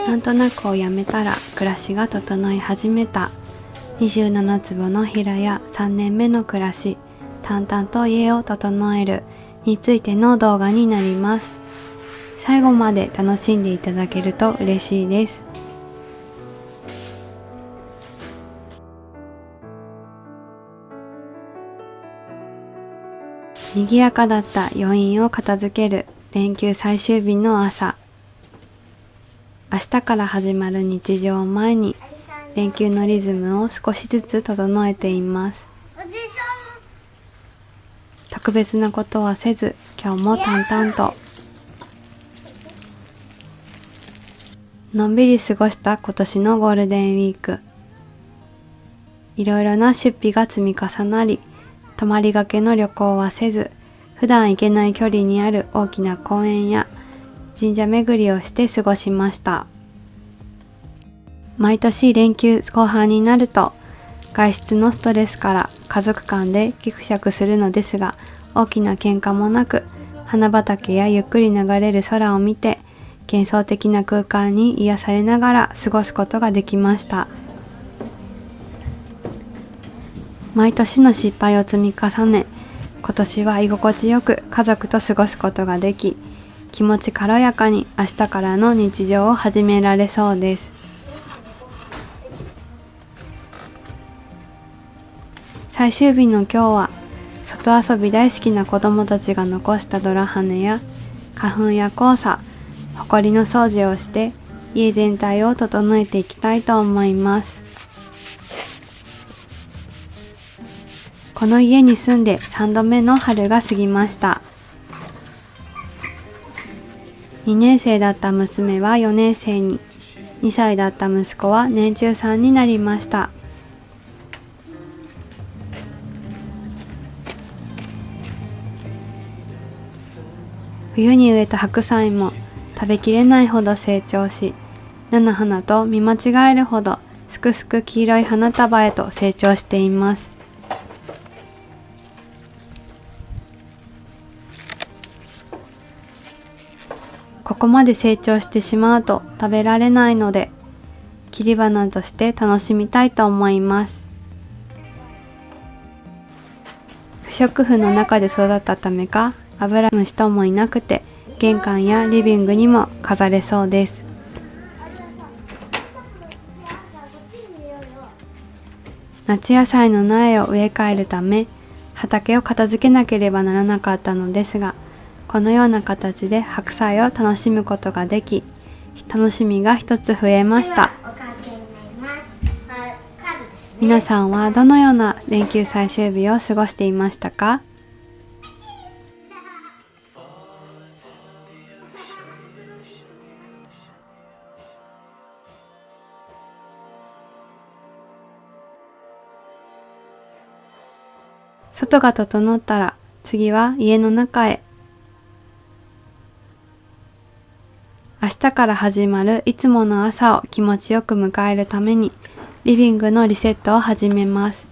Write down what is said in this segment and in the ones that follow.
なんとなくをやめたら暮らしが整い始めた。27坪の平屋3年目の暮らし、淡々と家を整えるについての動画になります。最後まで楽しんでいただけると嬉しいです。賑やかだった余韻を片付ける連休最終日の朝。明日から始まる日常を前に連休のリズムを少しずつ整えています。特別なことはせず、今日も淡々とのんびり過ごした今年のゴールデンウィーク。いろいろな出費が積み重なり、泊まりがけの旅行はせず、普段行けない距離にある大きな公園や神社巡りをして過ごしました。毎年連休後半になると、外出のストレスから家族間でギクシャクするのですが、大きな喧嘩もなく、花畑やゆっくり流れる空を見て、幻想的な空間に癒されながら過ごすことができました。毎年の失敗を積み重ね、今年は居心地よく家族と過ごすことができ、気持ち軽やかに明日からの日常を始められそうです。最終日の今日は、外遊び大好きな子供たちが残した泥跳ねや花粉や黄砂、ほこりの掃除をして家全体を整えていきたいと思います。この家に住んで3度目の春が過ぎました。2年生だった娘は4年生に、2歳だった息子は年中さんになりました。冬に植えた白菜も食べきれないほど成長し、菜の花と見間違えるほどすくすく黄色い花束へと成長しています。ここまで成長してしまうと食べられないので、切り花として楽しみたいと思います。不織布の中で育ったためか、アブラムシともいなくて、玄関やリビングにも飾れそうです。夏野菜の苗を植え替えるため、畑を片付けなければならなかったのですが、このような形で白菜を楽しむことができ、楽しみが一つ増えました。皆さんはどのような連休最終日を過ごしていましたか？外が整ったら次は家の中へ。明日から始まるいつもの朝を気持ちよく迎えるためにリビングのリセットを始めます。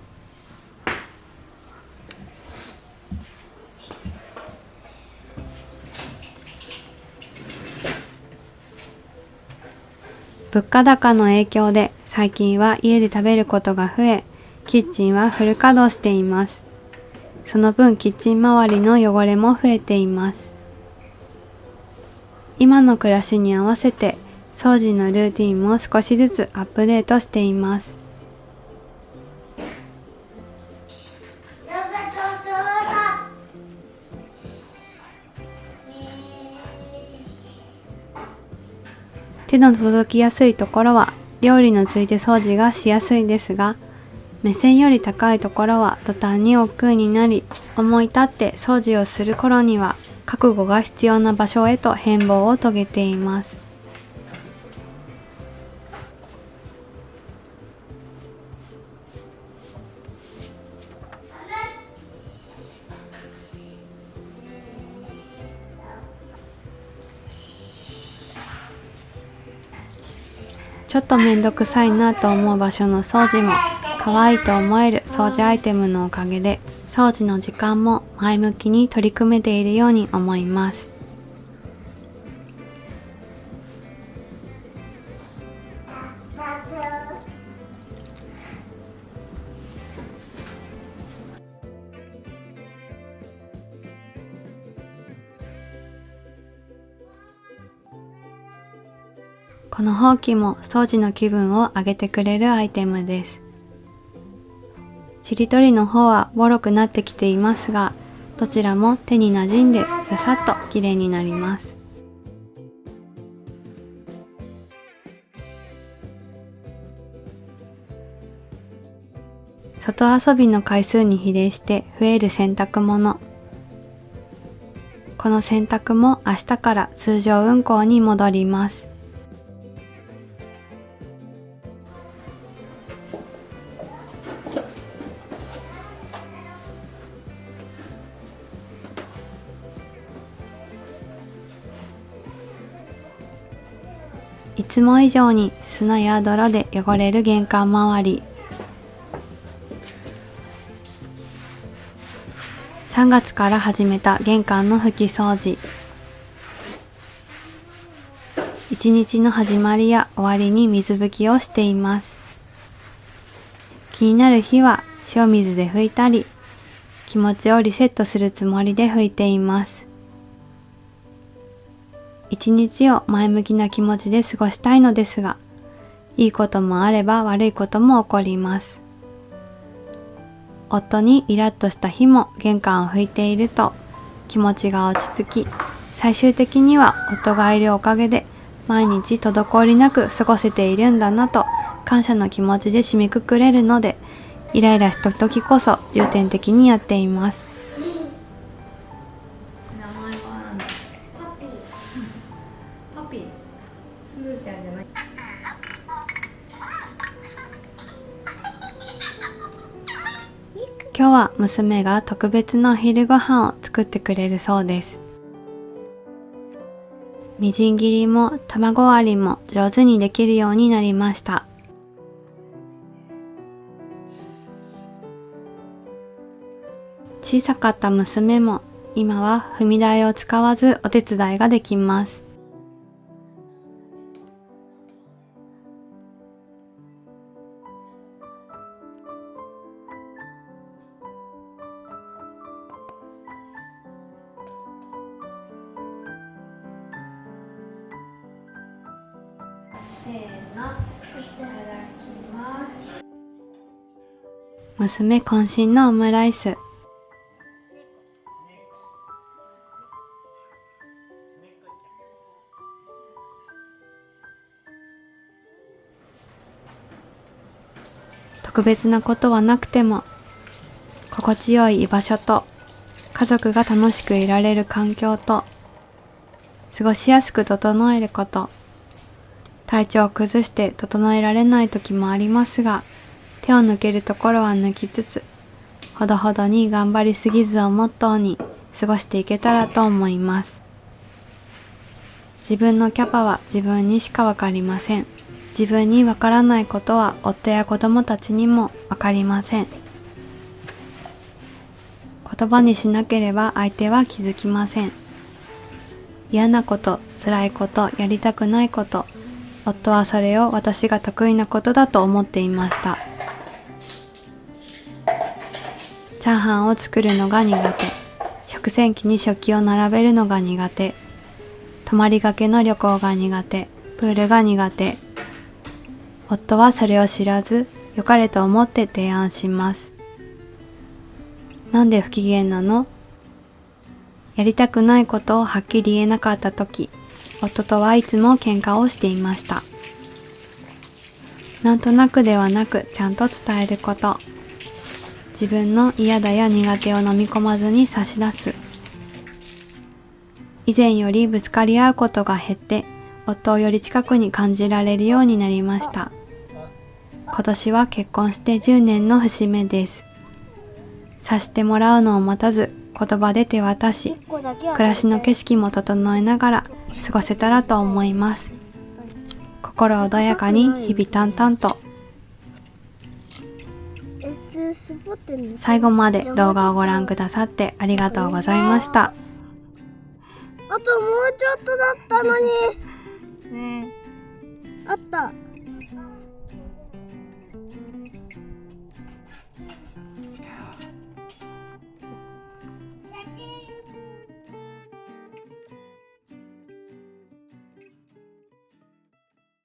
物価高の影響で最近は家で食べることが増え、キッチンはフル稼働しています。その分キッチン周りの汚れも増えています。今の暮らしに合わせて掃除のルーティンも少しずつアップデートしています。手の届きやすいところは料理のついて掃除がしやすいですが、目線より高いところは途端に億劫になり、思い立って掃除をする頃には覚悟が必要な場所へと変貌を遂げています。ちょっとめんどくさいなと思う場所の掃除も可愛いと思える掃除アイテムのおかげで、掃除の時間も前向きに取り組めているように思います。このほうきも掃除の気分を上げてくれるアイテムです。ちりとりの方はボロくなってきていますが、どちらも手に馴染んでささっときれいになります。外遊びの回数に比例して増える洗濯物。この洗濯も明日から通常運行に戻ります。いつも以上に砂や泥で汚れる玄関周り。3月から始めた玄関の拭き掃除。一日の始まりや終わりに水拭きをしています。気になる日は塩水で拭いたり、気持ちをリセットするつもりで拭いています。一日を前向きな気持ちで過ごしたいのですが、いいこともあれば悪いことも起こります。夫にイラッとした日も玄関を拭いていると気持ちが落ち着き、最終的には夫がいるおかげで毎日滞りなく過ごせているんだなと感謝の気持ちで締めくくれるので、イライラした時こそ重点的にやっています。名前は何だっけ？パピー。パピー。スーちゃんじゃない。今日は娘が特別なお昼ご飯を作ってくれるそうです。みじん切りも卵割りも上手にできるようになりました。小さかった娘も今は踏み台を使わずお手伝いができます。せーの、いただきます。娘渾身のオムライス。特別なことはなくても、心地よい居場所と、家族が楽しくいられる環境と、過ごしやすく整えること、体調を崩して整えられない時もありますが、手を抜けるところは抜きつつ、ほどほどに頑張りすぎずをモットーに過ごしていけたらと思います。自分のキャパは自分にしかわかりません。自分にわからないことは夫や子供たちにもわかりません。言葉にしなければ相手は気づきません。嫌なこと、辛いこと、やりたくないこと、夫はそれを私が得意なことだと思っていました。チャーハンを作るのが苦手、食洗機に食器を並べるのが苦手、泊まりがけの旅行が苦手、プールが苦手。夫はそれを知らず、良かれと思って提案します。なんで不機嫌なの？やりたくないことをはっきり言えなかったとき、夫とはいつも喧嘩をしていました。なんとなくではなくちゃんと伝えること。自分の嫌だや苦手を飲み込まずに差し出す。以前よりぶつかり合うことが減って、夫をより近くに感じられるようになりました。今年は結婚して10年の節目です。さしてもらうのを待たず、言葉で手渡し、暮らしの景色も整えながら過ごせたらと思います。心穏やかに日々淡々と。最後まで動画をご覧くださってありがとうございました。あともうちょっとだったのに。ねえ。あった。